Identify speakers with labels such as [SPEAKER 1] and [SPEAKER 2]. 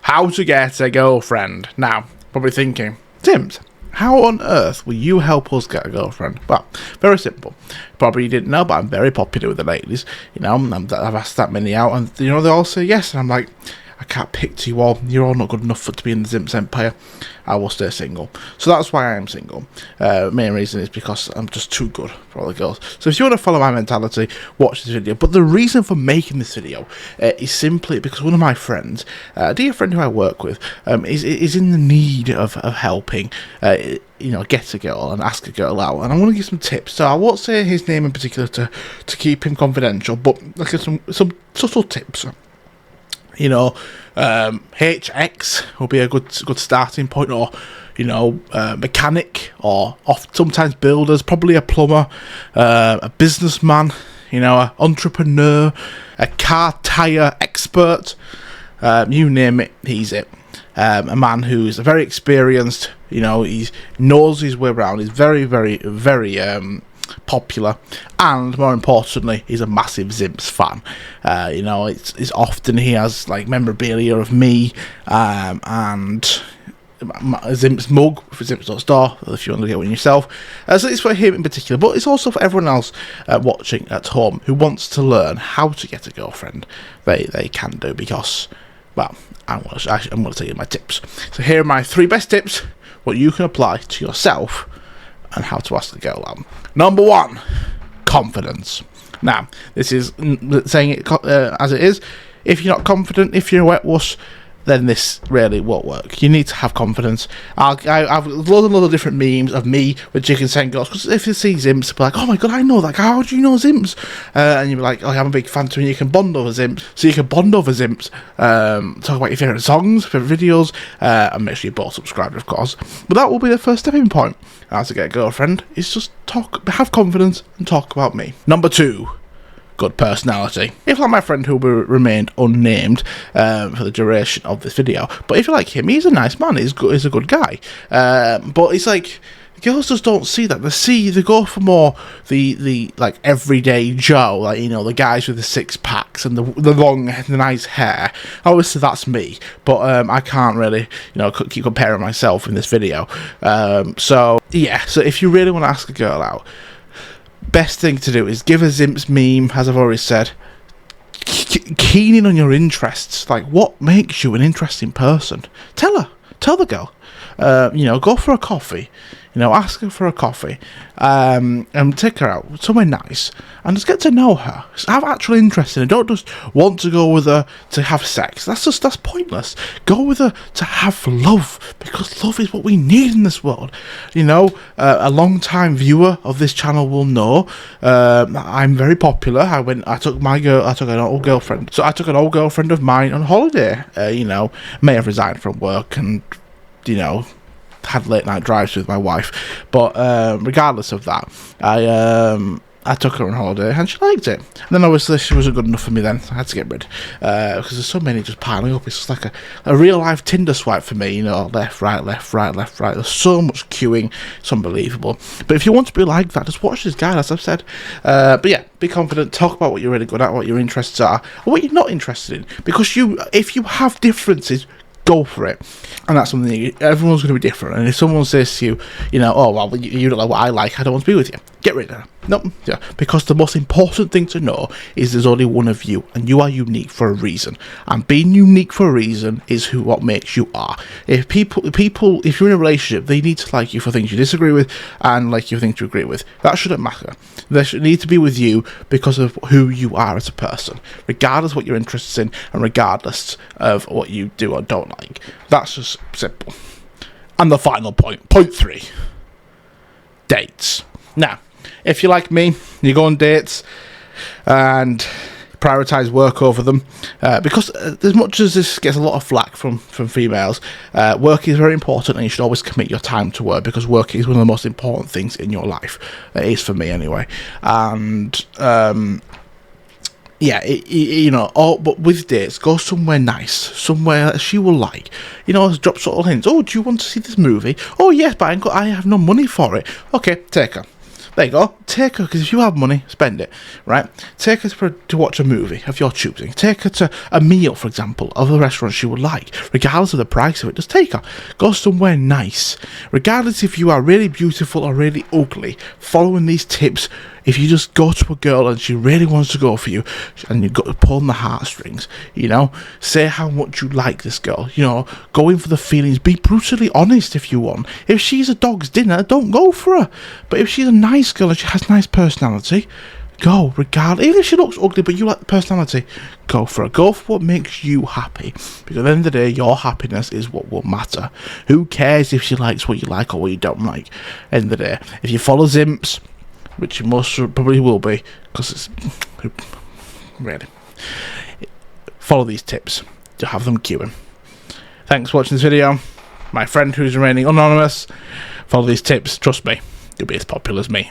[SPEAKER 1] How to get a girlfriend. Now, probably thinking, Zympzz, how on earth will you help us get a girlfriend? Well, very simple. Probably you didn't know, but I'm very popular with the ladies. You know, I've asked that many out, and you know they all say yes. And I'm like, I can't pick to you all. You're all not good enough to be in the Zympzz empire. I will stay single. So that's why I am single. Main reason is because I'm just too good for all the girls. So if you want to follow my mentality, watch this video. But the reason for making this video is simply because one of my friends, a dear friend who I work with, is in the need of helping. You know, get a girl and ask a girl out, and I want to give some tips. So I won't say his name in particular to keep him confidential, but like some subtle tips. You know, HX will be a good starting point, or you know, mechanic, or sometimes builders, probably a plumber, a businessman, you know, an entrepreneur, a car tyre expert, you name it, he's it. A man who's very experienced, you know, he knows his way around, he's very, very, very popular, and more importantly, he's a massive Zympzz fan. You know, it's often he has like memorabilia of me, and a Zympzz mug for Zympzz.store if you want to get one yourself. So it's for him in particular, but it's also for everyone else watching at home who wants to learn how to get a girlfriend. They can do, because, well, I'm going to tell you my tips. So here are my 3 best tips, what you can apply to yourself and how to ask a girl out. Number 1, confidence. Now, this is saying it as it is. If you're not confident, if you're a wet wuss, then this really won't work. You need to have confidence. I've loads and loads of different memes of me with chicken sent girls, because if you see Zympzz, be like, oh my god, I know that guy, how do you know Zympzz? And you'll be like, oh, I'm a big fan too, and you can bond over Zympzz. So you can bond over Zympzz, talk about your favourite songs, favourite videos, and make sure you're both subscribed, of course. But that will be the first stepping point. How to get a girlfriend is just have confidence and talk about me. Number 2, good personality. If like my friend who remained unnamed for the duration of this video, but if you like him, he's a nice man, he's a good guy, but it's like girls just don't see that. They go for more the like everyday Joe, like, you know, the guys with the 6-packs and the long, the nice hair. Obviously that's me, but I can't really, you know, keep comparing myself in this video. So yeah, so if you really want to ask a girl out, best thing to do is give a Zympzz meme, as I've already said. Keen in on your interests, like what makes you an interesting person. Tell the girl. You know, go for a coffee. You know, ask her for a coffee, and take her out somewhere nice, and just get to know her. Just have actual interest in her. Don't just want to go with her to have sex. That's pointless. Go with her to have love, because love is what we need in this world. You know, a long-time viewer of this channel will know I'm very popular. I took an old girlfriend. So I took an old girlfriend of mine on holiday. You know, may have resigned from work, and you know, had late night drives with my wife, but regardless of that, I took her on holiday and she liked it. And then obviously she wasn't good enough for me then, so I had to get rid, because there's so many just piling up. It's just like a real life Tinder swipe for me, you know, left, right, left, right, left, right. There's so much queuing, it's unbelievable. But if you want to be like that, just watch this guy, as I've said. But yeah, be confident, talk about what you're really good at, what your interests are, or what you're not interested in, because if you have differences, go for it. And that's something everyone's going to be different. And if someone says to you, you know, oh well, you don't like what I like, I don't want to be with you, get rid of her. No, yeah, because the most important thing to know is there's only one of you, and you are unique for a reason. And being unique for a reason is what makes you are. If if you're in a relationship, they need to like you for things you disagree with, and like you for things you agree with. That shouldn't matter. They should need to be with you because of who you are as a person, regardless of what you're interested in, and regardless of what you do or don't like. That's just simple. And the final point, point 3, dates. Now, if you're like me, you go on dates and prioritise work over them, because as much as this gets a lot of flack from females, work is very important, and you should always commit your time to work, because work is one of the most important things in your life. It is for me anyway. And yeah, you know, but with dates, go somewhere nice, somewhere that she will like. You know, drop subtle hints. Oh, do you want to see this movie? Oh yes, but I have no money for it. Okay, take her. There you go. Take her, because if you have money, spend it, right? Take her to watch a movie of your choosing. Take her to a meal, for example, of a restaurant she would like, regardless of the price of it. Just take her. Go somewhere nice. Regardless if you are really beautiful or really ugly, following these tips, if you just go to a girl and she really wants to go for you, and you've got to pull on the heartstrings, you know, say how much you like this girl, you know, go in for the feelings, be brutally honest if you want. If she's a dog's dinner, don't go for her. But if she's a nice girl and she has nice personality, go, regardless. Even if she looks ugly, but you like the personality, go for her. Go for what makes you happy. Because at the end of the day, your happiness is what will matter. Who cares if she likes what you like or what you don't like? At the end of the day, if you follow Zympzz, which you most probably will be, because it's really, follow these tips to have them queuing. Thanks for watching this video. My friend who's remaining anonymous, follow these tips. Trust me, you'll be as popular as me.